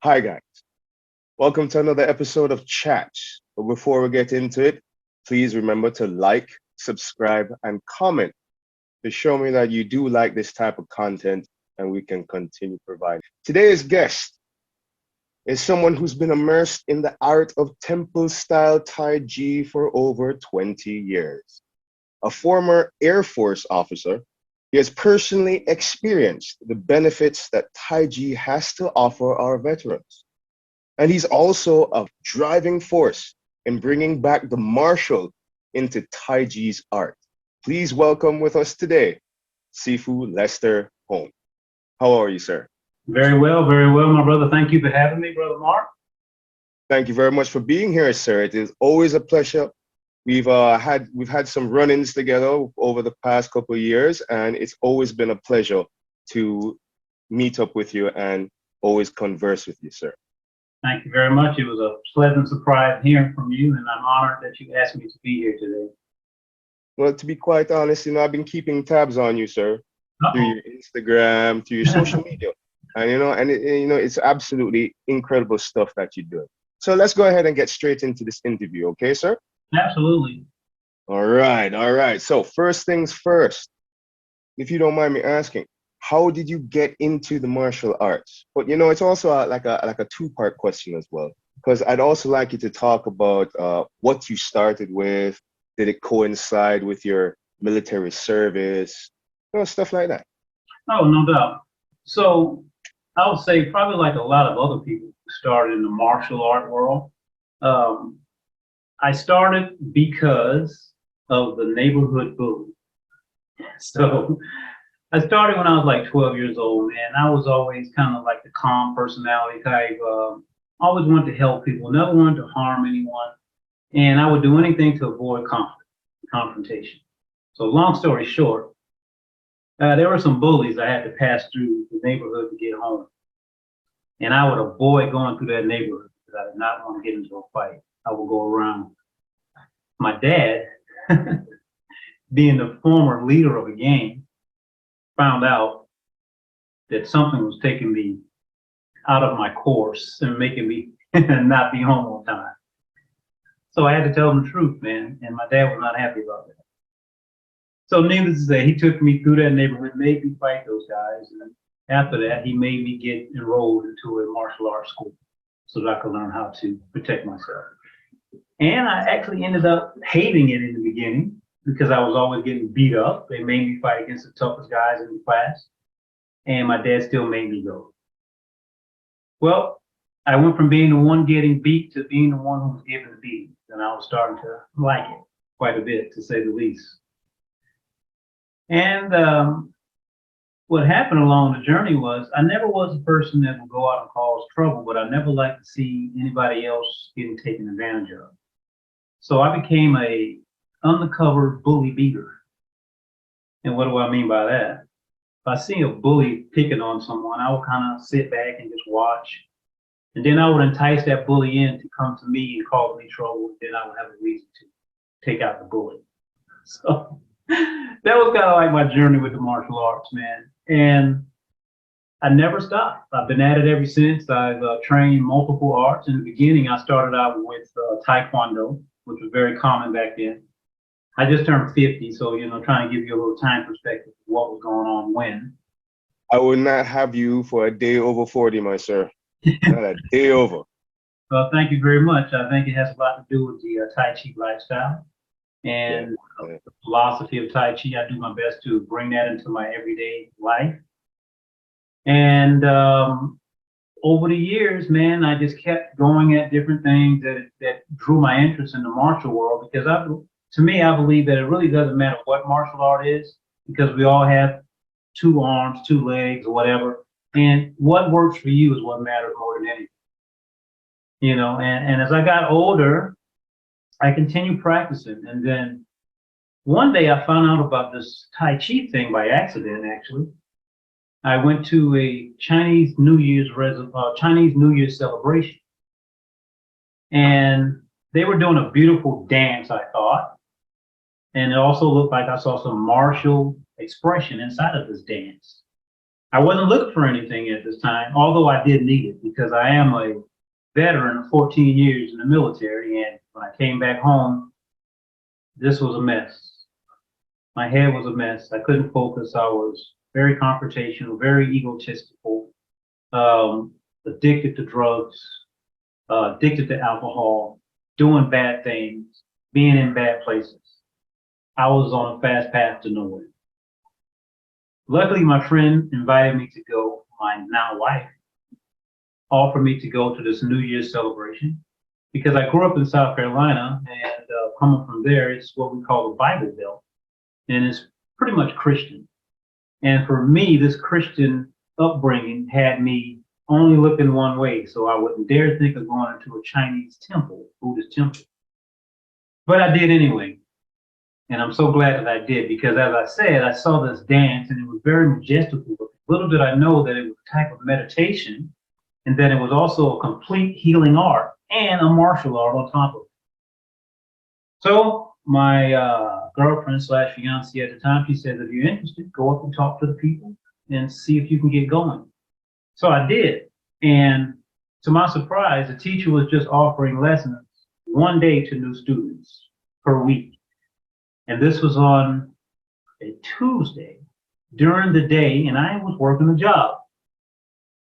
Hi, guys. Welcome to another episode of Chat. But before we get into it, please remember to like, subscribe, and comment to show me that you do like this type of content and we can continue providing. Today's guest is someone who's been immersed in the art of temple style Tai Chi for over 20 years. A former Air Force officer, he has personally experienced the benefits that Tai Chi has to offer our veterans. And he's also a driving force in bringing back the martial into Tai Chi's art. Please welcome with us today, Sifu Lester Holmes. How are you, sir? Very well, my brother. Thank you for having me, brother Mark. Thank you very much for being here, sir. It is always a pleasure. We've had some run-ins together over the past couple of years, and it's always been a pleasure to meet up with you and always converse with you, sir. Thank you very much. It was a pleasant surprise hearing from you, and I'm honored that you asked me to be here today. Well, to be quite honest, I've been keeping tabs on you, sir, through Uh-oh. your Instagram, through your social media, and it's absolutely incredible stuff that you're doing. So let's go ahead and get straight into this interview, okay, sir? Absolutely. All right. So first things first, if you don't mind me asking, how did you get into the martial arts? But it's also like a two-part question as well, because I'd also like you to talk about what you started with. Did it coincide with your military service? Stuff like that. Oh, no doubt. So I would say probably like a lot of other people who started in the martial art world. Um, I started because of the neighborhood bully. So I started when I was like 12 years old, and I was always kind of like the calm personality type. Always wanted to help people, never wanted to harm anyone, and I would do anything to avoid confrontation. So long story short, there were some bullies I had to pass through the neighborhood to get home, and I would avoid going through that neighborhood because I did not want to get into a fight. I would go around. My dad, being the former leader of a gang, found out that something was taking me out of my course and making me not be home on time. So I had to tell him the truth, man, and my dad was not happy about that. So needless to say, he took me through that neighborhood, made me fight those guys, and after that, he made me get enrolled into a martial arts school so that I could learn how to protect myself. And I actually ended up hating it in the beginning because I was always getting beat up. They made me fight against the toughest guys in the class, and my dad still made me go. Well, I went from being the one getting beat to being the one who was given the beating, and I was starting to like it quite a bit, to say the least. And what happened along the journey was I never was a person that would go out and cause trouble, but I never liked to see anybody else getting taken advantage of. So I became a undercover bully beater. And what do I mean by that? If I see a bully picking on someone, I would kind of sit back and just watch. And then I would entice that bully in to come to me and cause me trouble. And then I would have a reason to take out the bully. So that was kind of like my journey with the martial arts, man. And I never stopped. I've been at it ever since. I've trained multiple arts. In the beginning, I started out with Taekwondo, which was very common back then. I just turned 50, so trying to give you a little time perspective of what was going on when. I would not have you for a day over 40, my sir. Not a day over. Well, thank you very much. I think it has a lot to do with the Tai Chi lifestyle and Yeah. the philosophy of Tai Chi. I do my best to bring that into my everyday life. And over the years, man, I just kept going at different things that drew my interest in the martial world because to me, I believe that it really doesn't matter what martial art is because we all have two arms, two legs, or whatever. And what works for you is what matters more than anything. And as I got older, I continued practicing. And then one day I found out about this Tai Chi thing by accident, actually. I went to a Chinese New Year's celebration. And they were doing a beautiful dance, I thought. And it also looked like I saw some martial expression inside of this dance. I wasn't looking for anything at this time, although I did need it because I am a veteran of 14 years in the military. And when I came back home, this was a mess. My head was a mess. I couldn't focus. I was very confrontational, very egotistical, addicted to drugs, addicted to alcohol, doing bad things, being in bad places. I was on a fast path to nowhere. Luckily, my friend invited me to go, my now wife, offered me to go to this New Year's celebration because I grew up in South Carolina and coming from there, it's what we call the Bible Belt. And it's pretty much Christian. And for me, this Christian upbringing had me only looking one way. So I wouldn't dare think of going into a Chinese temple, Buddhist temple. But I did anyway. And I'm so glad that I did because as I said, I saw this dance and it was very majestical. Little did I know that it was a type of meditation and that it was also a complete healing art and a martial art on top of it. So my girlfriend slash fiance at the time, she said, if you're interested, go up and talk to the people and see if you can get going. So I did. And to my surprise, the teacher was just offering lessons one day to new students per week. And this was on a Tuesday during the day, and I was working a job,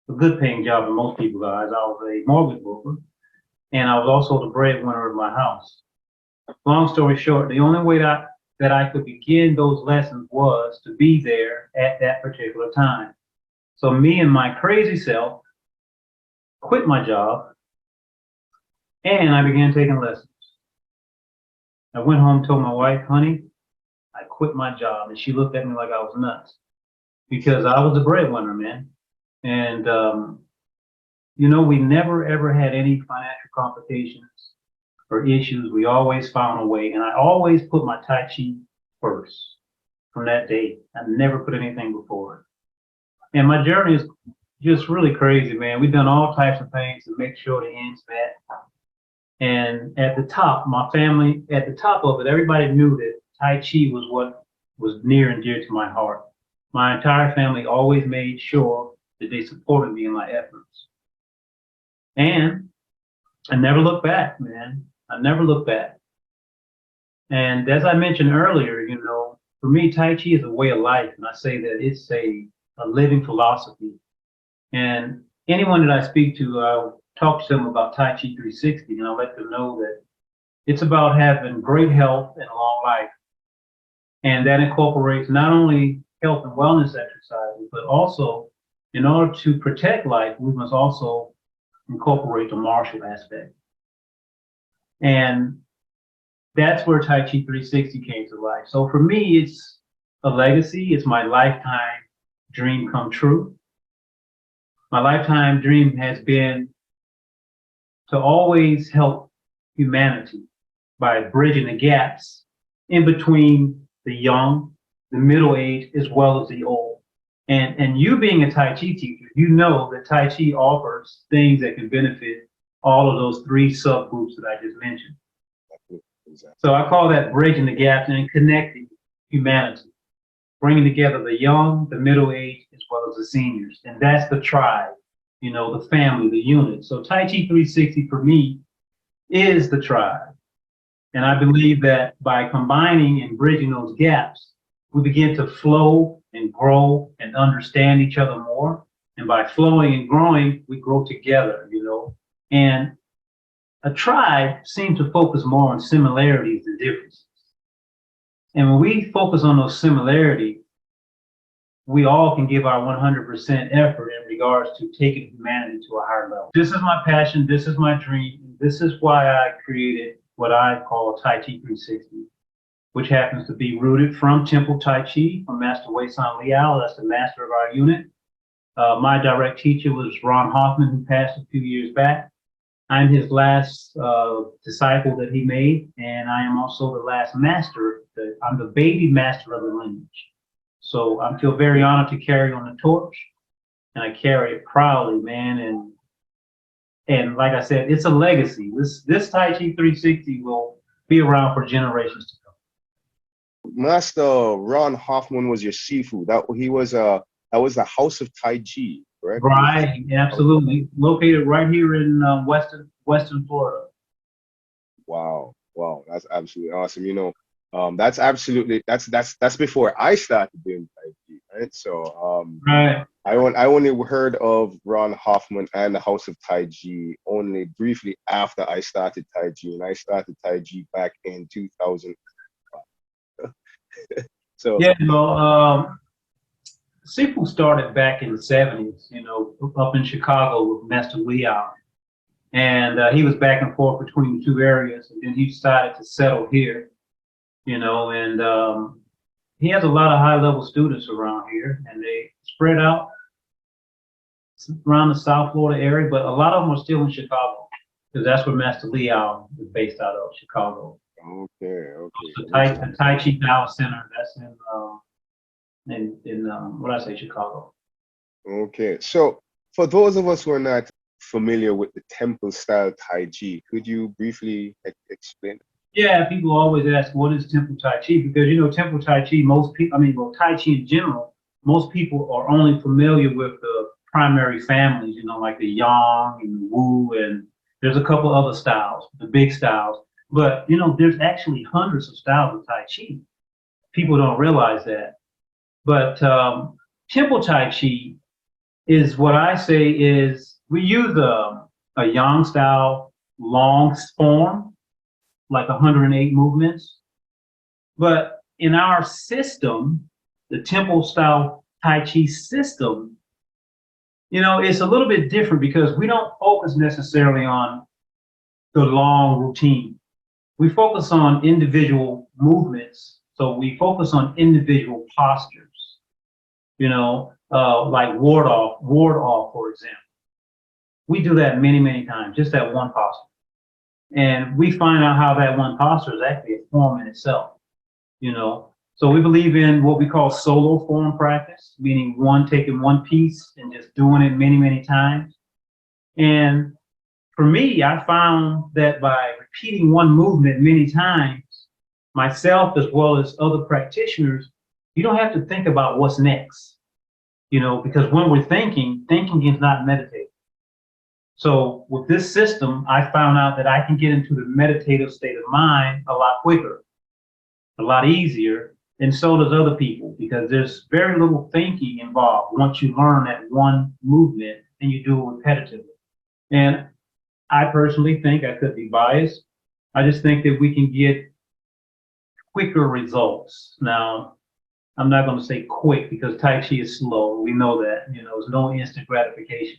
a good paying job in most people's eyes. I was a mortgage broker, and I was also the breadwinner of my house. Long story short, the only way that I could begin those lessons was to be there at that particular time. So me and my crazy self quit my job, and I began taking lessons. I went home, told my wife, honey, I quit my job. And she looked at me like I was nuts because I was the breadwinner, man. And, we never ever had any financial complications or issues. We always found a way. And I always put my Tai Chi first from that day. I never put anything before it. And my journey is just really crazy, man. We've done all types of things to make sure the ends met. And at the top, my family, at the top of it, everybody knew that Tai Chi was what was near and dear to my heart. My entire family always made sure that they supported me in my efforts. And I never looked back, man. I never looked back. And as I mentioned earlier, for me, Tai Chi is a way of life. And I say that it's a living philosophy. And anyone that I speak to, I'll talk to them about Tai Chi 360, and I'll let them know that it's about having great health and a long life. And that incorporates not only health and wellness exercises, but also in order to protect life, we must also incorporate the martial aspect. And that's where Tai Chi 360 came to life. So for me, it's a legacy. It's my lifetime dream come true. My lifetime dream has been to always help humanity by bridging the gaps in between the young, the middle age, as well as the old. And you being a Tai Chi teacher, you know that Tai Chi offers things that can benefit all of those three subgroups that I just mentioned. Exactly. So I call that bridging the gaps and connecting humanity, bringing together the young, the middle age, as well as the seniors. And that's the tribe, the family, the unit. So Tai Chi 360 for me is the tribe. And I believe that by combining and bridging those gaps, we begin to flow and grow and understand each other more. And by flowing and growing, we grow together, And a tribe seems to focus more on similarities than differences. And when we focus on those similarities, we all can give our 100% effort in regards to taking humanity to a higher level. This is my passion. This is my dream. This is why I created what I call Tai Chi 360, which happens to be rooted from Temple Tai Chi from Master Wei San Liao. That's the master of our unit. My direct teacher was Ron Hoffman, who passed a few years back. I'm his last disciple that he made, and I am also the last master. I'm the baby master of the lineage. So I feel very honored to carry on the torch, and I carry it proudly, man. And like I said, it's a legacy. This Tai Chi 360 will be around for generations to come. Master Ron Hoffman was your Sifu. That he was a that was the House of Tai Chi, correct? It was Right, absolutely. Located right here in Western Florida. wow, wow, that's absolutely awesome. That's absolutely that's before I started doing Tai Chi, right? So Right. I only heard of Ron Hoffman and the House of Tai Chi only briefly after I started Tai Chi, and I started Tai Chi back in 2000. So Yeah, Sifu started back in the 70s, up in Chicago with Master Leon. And he was back and forth between the two areas. And then he decided to settle here, and he has a lot of high level students around here, and they spread out around the South Florida area, but a lot of them are still in Chicago because that's where Master Leon is based out of, Chicago. okay, okay, The Tai Chi Power Center, that's in what I say, Chicago. okay. So for those of us who are not familiar with the temple style Tai Chi, could you briefly explain? Yeah, people always ask, what is Temple Tai Chi? Because, Temple Tai Chi, most people, well, Tai Chi in general, most people are only familiar with the primary families, like the Yang and the Wu, and there's a couple other styles, the big styles. But, there's actually hundreds of styles of Tai Chi. People don't realize that. But Temple Tai Chi is what I say is we use a Yang style long form, like 108 movements. But in our system, the temple style Tai Chi system, it's a little bit different because we don't focus necessarily on the long routine. We focus on individual movements. So we focus on individual postures, like ward off, for example. We do that many, many times, just that one posture. And we find out how that one posture is actually a form in itself. So we believe in what we call solo form practice, meaning taking one piece and just doing it many, many times. And for me, I found that by repeating one movement many times, myself as well as other practitioners, you don't have to think about what's next, because when we're thinking is not meditative. So with this system, I found out that I can get into the meditative state of mind a lot quicker, a lot easier, and so does other people, because there's very little thinking involved once you learn that one movement and you do it repetitively. And I personally think, I could be biased, I just think that we can get quicker results. Now, I'm not going to say quick because Tai Chi is slow. We know that, there's no instant gratification.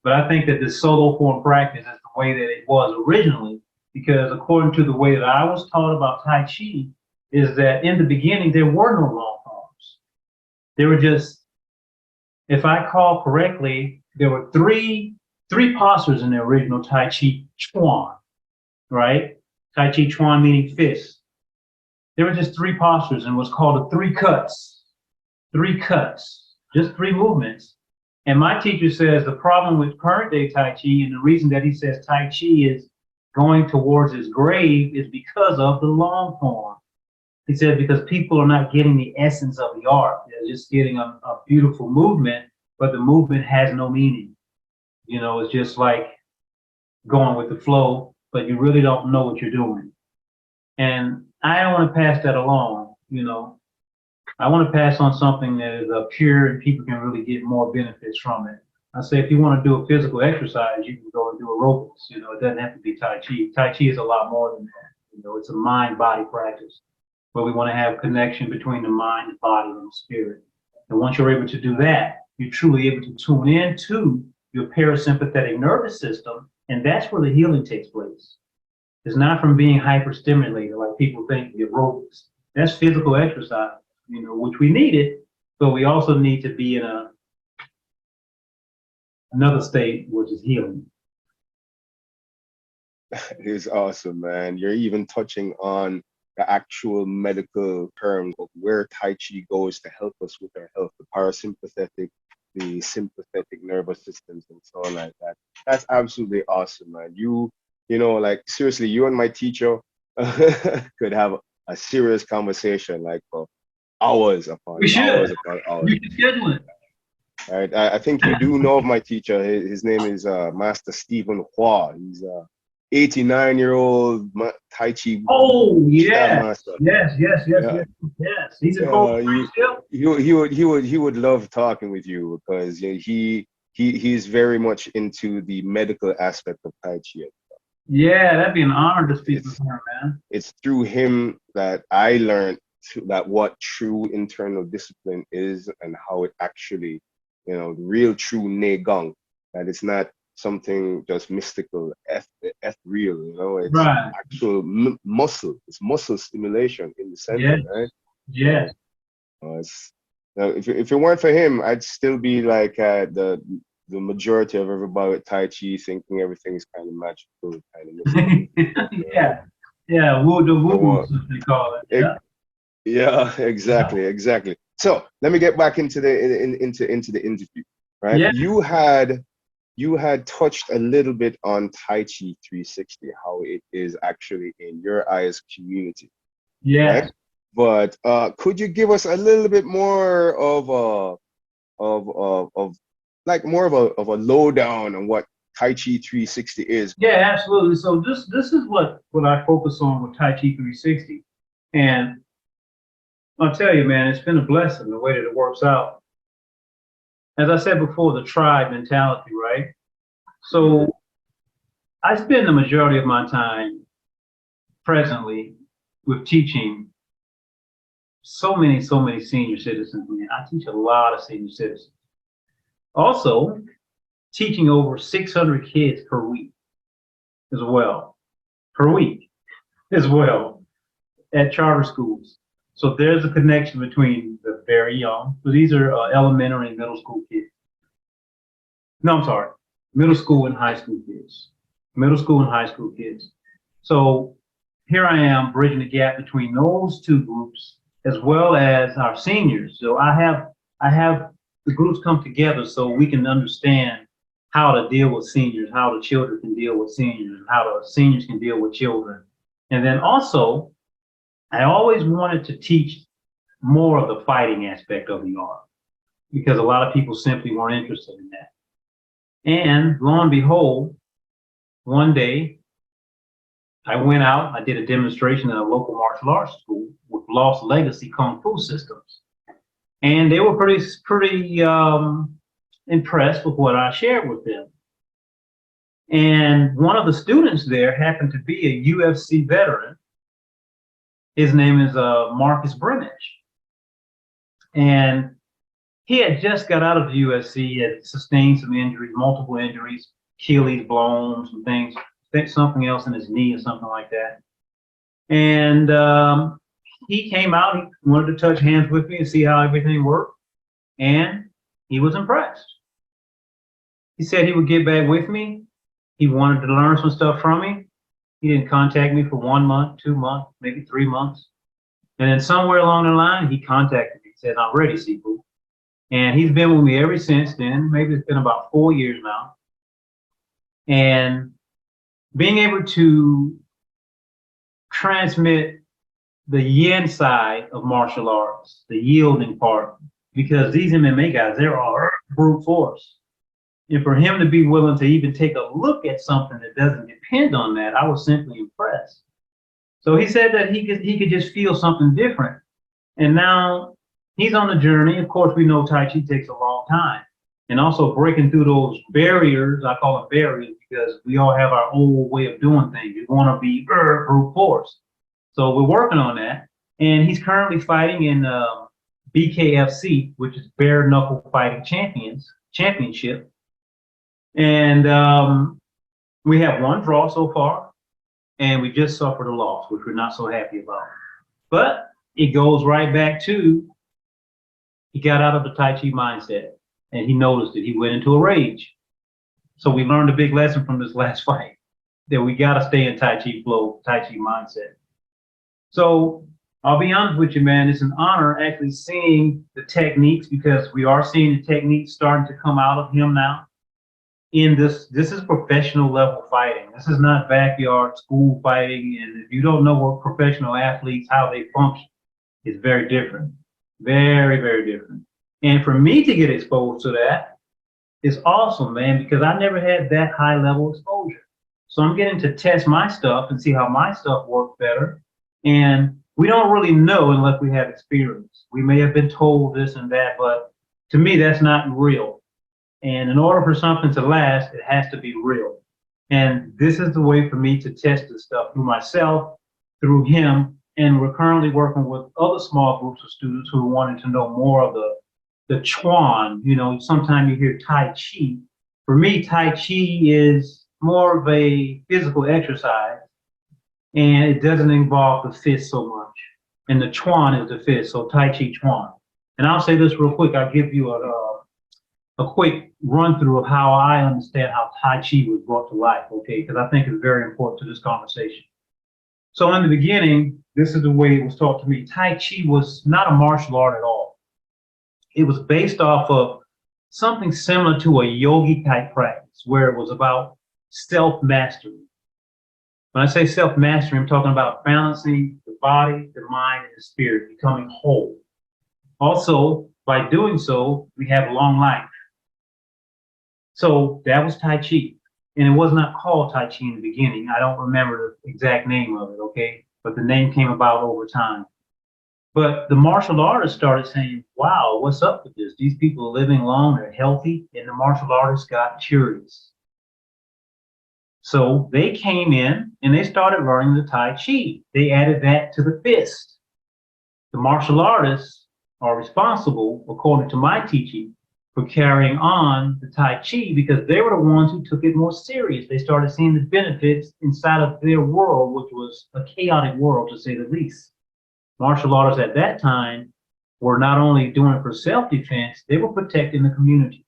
But I think that this solo form practice is the way that it was originally, because according to the way that I was taught about Tai Chi, is that in the beginning, there were no long forms. There were just, if I call correctly, there were three postures in the original Tai Chi Chuan, right? Tai Chi Chuan meaning fist. There were just three postures and what's called the three cuts, just three movements. And my teacher says the problem with current day Tai Chi, and the reason that he says Tai Chi is going towards his grave, is because of the long form. He said because people are not getting the essence of the art. They're just getting a beautiful movement, but the movement has no meaning. It's just like going with the flow, but you really don't know what you're doing. And I don't want to pass that along, I want to pass on something that is pure and people can really get more benefits from it. I say if you want to do a physical exercise, you can go and do aerobics. It doesn't have to be Tai Chi. Tai Chi is a lot more than that. It's a mind-body practice where we want to have connection between the mind, the body, and the spirit. And once you're able to do that, you're truly able to tune into your parasympathetic nervous system, and that's where the healing takes place. It's not from being hyperstimulated like people think the aerobics. That's physical exercise, which we need it, but we also need to be in another state, which is healing. It is awesome, man. You're even touching on the actual medical terms of where Tai Chi goes to help us with our health, the parasympathetic, the sympathetic nervous systems, and so on like that. That's absolutely awesome, man. Like seriously, you and my teacher could have a serious conversation, like for hours upon We should. hours upon hours. We should schedule it. Right? I think you do know of my teacher. His name is Master Stephen Hua. He's a 89-year-old Tai Chi Oh, Stand yes, master. yes, yes, yes, Yeah, yes, yes. He's in Cold yeah. Spring still? He would love talking with you because he's very much into the medical aspect of Tai Chi. Yeah, that'd be an honor to speak with It's him, man. it's through him that I learned that what true internal discipline is and how it actually, real true Negang, that it's not something just mystical, real, it's Right. actual muscle. It's muscle stimulation in the center, Yes, right? yes. So it's, if it weren't for him, I'd still be like the majority of everybody with Tai Chi thinking everything is kind of magical, kind of mystical. But Yeah, yeah. Woo the I woo, want, as they call it. it, Yeah, yeah, yeah, exactly. So let me get back into into the interview, right? yeah, You had touched a little bit on Tai Chi 360, how it is actually in your eyes community, right? yes. But could you give us a little bit more of like more of a lowdown on what Tai Chi 360 is? Yeah, absolutely. So this is what I focus on with Tai Chi 360, and I'll tell you, man, it's been a blessing the way that it works out. As I said before, the tribe mentality, right? Mhm. So I spend the majority of my time presently with teaching so many senior citizens. Man, I teach a lot of senior citizens. Also, teaching over 600 kids per week as well, per week as well at charter schools. So there's a connection between the very young, so these are elementary and middle school kids. No, I'm sorry, middle school and high school kids. Middle school and high school kids. So here I am bridging the gap between those two groups as well as our seniors. So I have the groups come together so we can understand how to deal with seniors, how the children can deal with seniors, and how the seniors can deal with children. And then also, I always wanted to teach more of the fighting aspect of the art because a lot of people simply weren't interested in that. And lo and behold, one day I went out, I did a demonstration at a local martial arts school with Lost Legacy Kung Fu systems. And they were pretty impressed with what I shared with them. And one of the students there happened to be a UFC veteran. His name is Marcus Brennish. And he had just got out of the UFC, he had sustained some injuries, multiple injuries, Achilles blown, some things, something else in his knee or something like that. And he came out, he wanted to touch hands with me and see how everything worked. And he was impressed. He said he would get back with me. He wanted to learn some stuff from me. He didn't contact me for 1 month, 2 months, maybe 3 months. And then somewhere along the line, he contacted me. He said, I'm ready, Sifu. And he's been with me ever since then. Maybe it's been about 4 years now. And being able to transmit the yin side of martial arts, the yielding part, because these MMA guys, they're all brute force. And for him to be willing to even take a look at something that doesn't depend on that, I was simply impressed. So he said that he could just feel something different. And now he's on the journey. Of course, we know Tai Chi takes a long time. And also breaking through those barriers, I call them barriers because we all have our old way of doing things. We want to be brute force. So we're working on that. And he's currently fighting in BKFC, which is Bare Knuckle Fighting Championship. And we have one draw so far, and we just suffered a loss, which we're not so happy about. But it goes right back to he got out of the Tai Chi mindset and he noticed it. He went into a rage. So we learned a big lesson from this last fight that we got to stay in Tai Chi flow, Tai Chi mindset. So I'll be honest with you, man. It's an honor actually seeing the techniques because we are seeing the techniques starting to come out of him now. In this is professional level fighting. This is not backyard school fighting. And if you don't know what professional athletes, how they function, it's very different. Very, very different. And for me to get exposed to that is awesome, man, because I never had that high level exposure. So I'm getting to test my stuff and see how my stuff works better. And we don't really know unless we have experience. We may have been told this and that, but to me, that's not real. And in order for something to last, it has to be real. And this is the way for me to test this stuff through myself, through him. And we're currently working with other small groups of students who are wanting to know more of the Chuan. You know, sometimes you hear Tai Chi. For me, Tai Chi is more of a physical exercise, and it doesn't involve the fist so much. And the Chuan is the fist, so Tai Chi Chuan. And I'll say this real quick. I'll give you a quick run through of how I understand how Tai Chi was brought to life, okay? Because I think it's very important to this conversation. So in the beginning, this is the way it was taught to me. Tai Chi was not a martial art at all. It was based off of something similar to a yogi type practice where it was about self-mastery. When I say self-mastery, I'm talking about balancing the body, the mind, and the spirit, becoming whole. Also, by doing so, we have long life. So that was Tai Chi. And it was not called Tai Chi in the beginning. I don't remember the exact name of it, okay? But the name came about over time. But the martial artists started saying, wow, what's up with this? These people are living long, they're healthy, and the martial artists got curious. So they came in and they started learning the Tai Chi. They added that to the fist. The martial artists are responsible, according to my teaching, for carrying on the Tai Chi because they were the ones who took it more serious. They started seeing the benefits inside of their world, which was a chaotic world, to say the least. Martial artists at that time were not only doing it for self-defense, they were protecting the communities.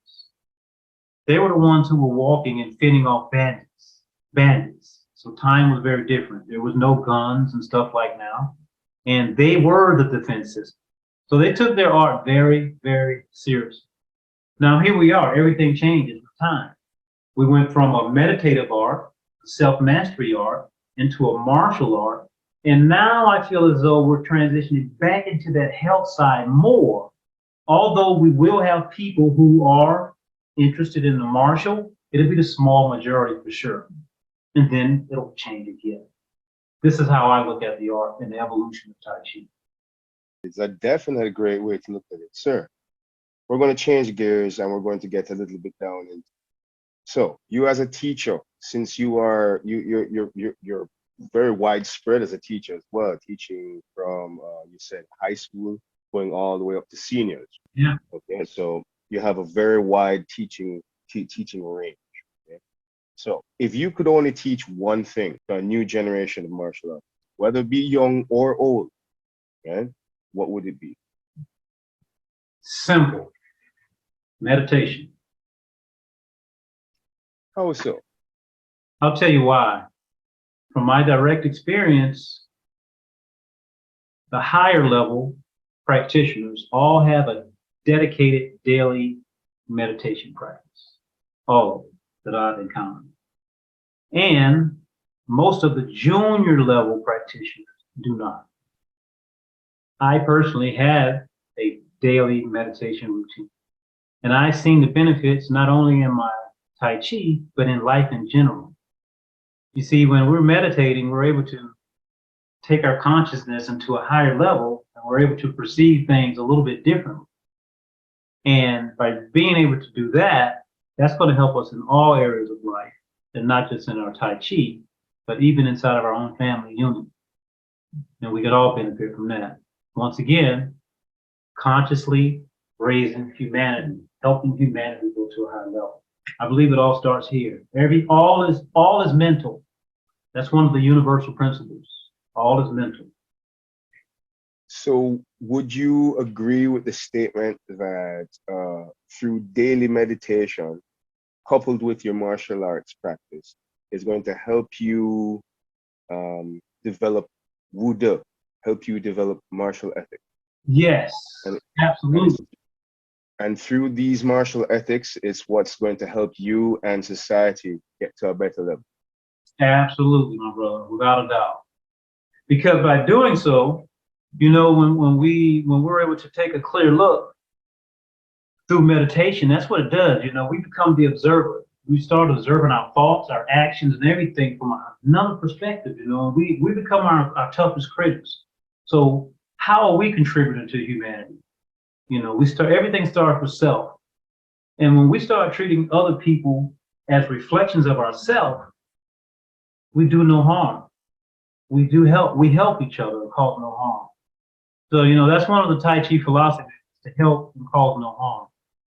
They were the ones who were walking and fending off bandits. So time was very different. There was no guns and stuff like now. And they were the defense system. So they took their art very, very seriously. Now here we are, everything changes with time. We went from a meditative art, self-mastery art, into a martial art. And now I feel as though we're transitioning back into that health side more. Although we will have people who are interested in the martial, it'll be the small majority for sure. And then it'll change again. This is how I look at the art and the evolution of Tai Chi. It's a definitely great way to look at it, sir. We're going to change gears and we're going to get a little bit down into. So you as a teacher, since you're very widespread as a teacher as well, teaching from you said high school going all the way up to seniors. Yeah. Okay, so you have a very wide teaching range. Okay? So if you could only teach one thing to a new generation of martial arts, whether it be young or old, okay, what would it be? Simple. Meditation. How so? I'll tell you why. From my direct experience, the higher level practitioners all have a dedicated daily meditation practice. All of them that I've encountered. And most of the junior level practitioners do not. I personally have a daily meditation routine. And I've seen the benefits not only in my Tai Chi, but in life in general. You see, when we're meditating, we're able to take our consciousness into a higher level, and we're able to perceive things a little bit differently. And by being able to do that, that's going to help us in all areas of life, and not just in our Tai Chi, but even inside of our own family unit. And we could all benefit from that. Once again, consciously raising humanity, helping humanity go to a higher level. I believe it all starts here. All is mental. That's one of the universal principles. All is mental. So would you agree with the statement that through daily meditation, coupled with your martial arts practice, is going to help you develop Wude, help you develop martial ethics? Yes, absolutely. And through these martial ethics, it's what's going to help you and society get to a better level. Absolutely, my brother, without a doubt. Because by doing so, you know, when we're able to take a clear look through meditation, that's what it does. You know, we become the observer. We start observing our thoughts, our actions, and everything from another perspective. You know, we become our toughest critics. So how are we contributing to humanity? You know, everything starts with self. And when we start treating other people as reflections of ourselves, we do no harm. We help each other and cause no harm. So, you know, that's one of the Tai Chi philosophies, to help and cause no harm.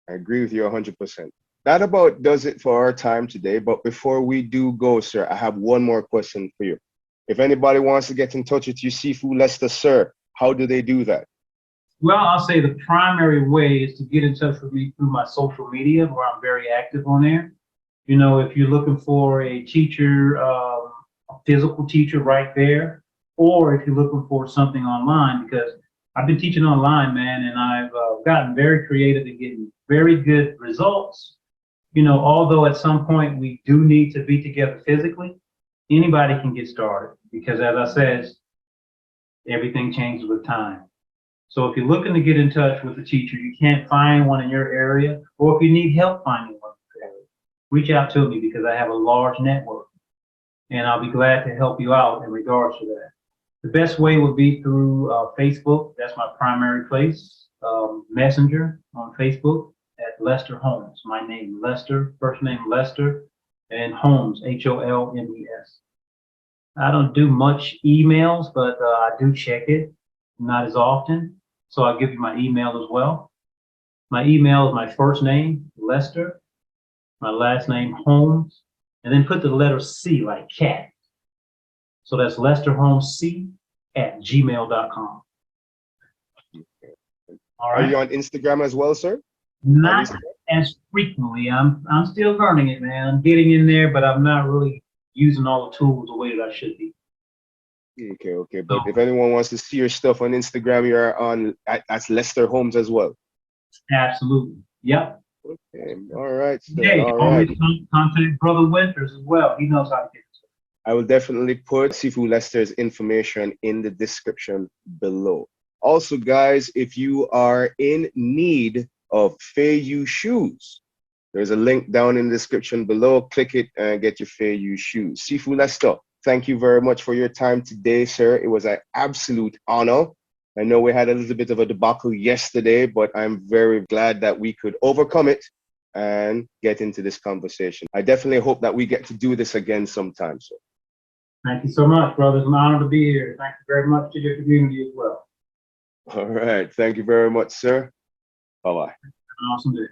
I agree with you 100%. That about does it for our time today. But before we do go, sir, I have one more question for you. If anybody wants to get in touch with you, Sifu Lester, sir, how do they do that? Well, I'll say the primary way is to get in touch with me through my social media, where I'm very active on there. You know, if you're looking for a teacher, a physical teacher right there, or if you're looking for something online, because I've been teaching online, man, and I've gotten very creative and getting very good results. You know, although at some point we do need to be together physically, anybody can get started, because as I said, everything changes with time. So if you're looking to get in touch with a teacher, you can't find one in your area, or if you need help finding one in your area, reach out to me, because I have a large network, and I'll be glad to help you out in regards to that. The best way would be through Facebook. That's my primary place. Messenger on Facebook at Lester Holmes. My name, Lester, first name Lester, and Holmes, Holmes. I don't do much emails, but I do check it, not as often. So I'll give you my email as well. My email is my first name, Lester, my last name, Holmes, and then put the letter C like cat. So that's Lester Holmes C at gmail.com. All right. Are you on Instagram as well, sir? Not as frequently. I'm still learning it, man. I'm getting in there, but I'm not really using all the tools the way that I should be. Okay. But if anyone wants to see your stuff on Instagram, you're on that's Lester Holmes as well. Absolutely. Yep. Okay. All right, sir. Hey, All always right. contact Brother Winters as well. He knows how to get it. I will definitely put Sifu Lester's information in the description below. Also, guys, if you are in need of Feiyue Shoes, there's a link down in the description below. Click it and get your Feiyue Shoes. Sifu Lester, thank you very much for your time today, sir. It was an absolute honor. I know we had a little bit of a debacle yesterday, but I'm very glad that we could overcome it and get into this conversation. I definitely hope that we get to do this again sometime, sir. Thank you so much, brother. It's an honor to be here. Thank you very much to your community as well. All right. Thank you very much, sir. Bye-bye. Have an awesome day.